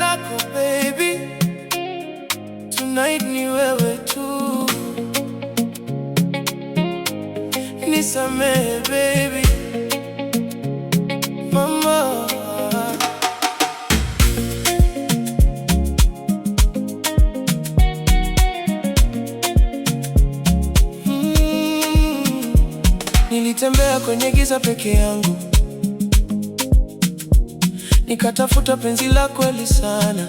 lako baby, tonight ni wewe tu. Nisamehe baby, mama. Nilitembea kwenye giza peke yangu, nikatafuta penzi la kweli sana.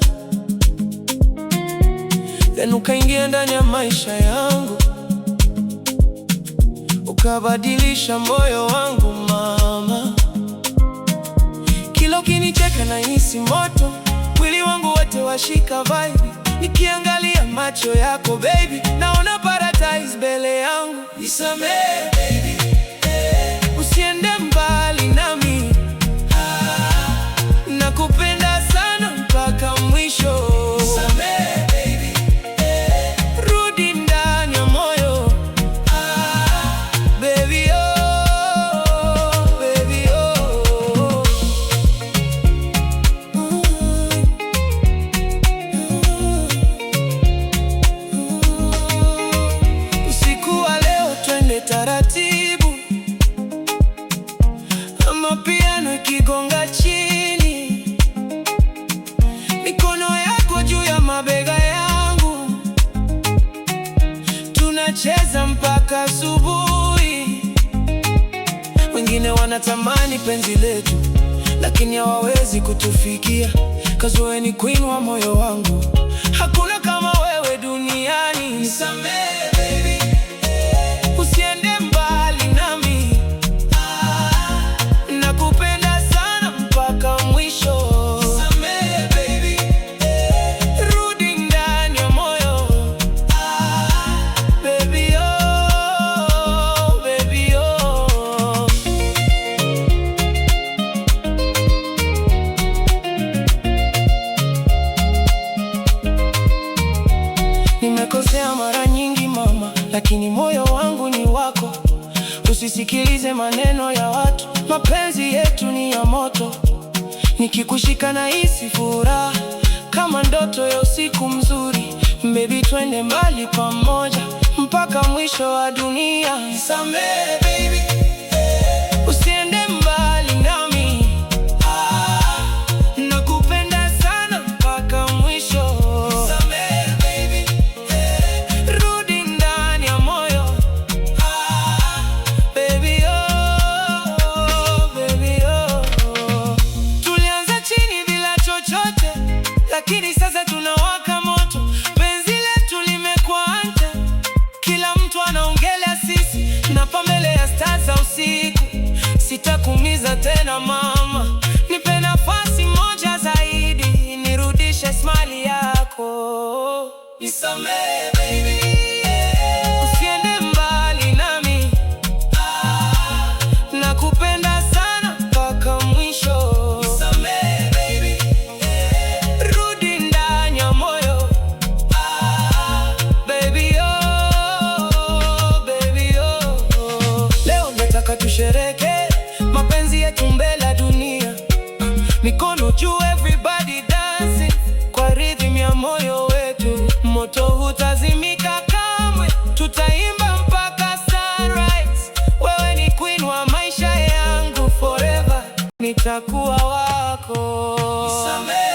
Then ukaingia ndani ya maisha yangu, ukabadilisha moyo wangu mama. Kila ukinicheka nahisi moto, mwili wangu wote washika vibe. Nikiangalia macho yako baby, naona paradise mbele yangu. Nisamehe baby, usiende mbali nami, nakupenda sana mpaka mwisho. Nisamehe baby, rudi ndani ya moyo. Baby oh, baby oh. Usiku wa leo twende taratibu, mapiano ikigonga chini, mikono yako juu ya mabega yangu, tunacheza mpaka asubuhi. Wengine wanatamani penzi letu, lakini hawawezi kutufikia, 'cause wewe ni queen wa moyo wangu, hakuna kama wewe duniani. Nisamehe baby, usiende mbali nami, nakupenda sana mpaka mwisho. Nisamehe baby, rudi ndani ya moyo. Baby oh, baby oh. Nimekosea mara nyingi mama, lakini moyo wangu ni wako. Usisikilize maneno ya watu, mapenzi yetu ni ya moto. Nikikushika nahisi furaha kama ndoto ya usiku mzuri. Baby twende mbali pamoja mpaka mwisho wa dunia. Nisamehe baby, usiende mbali nami, nakupenda sana mpaka mwisho. Nisamehe baby, rudi ndani ya moyo. Baby oh, baby oh. Tulianza chini bila chochote, lakini sasa tunawaka moto. Penzi letu limekuwa ante, kila mtu anaongelea sisi, napa mbele ya stars za usiku. Sitakuumiza tena mama, nipe nafasi moja zaidi, nirudishe smile yako. Nisamehe baby, usiende mbali nami, nakupenda sana mpaka mwisho. Nisamehe baby, rudi ndani ya moyo. Baby oh, baby oh. Leo nataka tushereke mapenzi yetu mbele ya dunia, mikono juu everybody dancing kwa rhythm ya moyo wetu. Moto hutazimika kamwe, tutaimba mpaka sunrise. Wewe ni queen wa maisha yangu, forever nitakuwa wako. Nisamehe.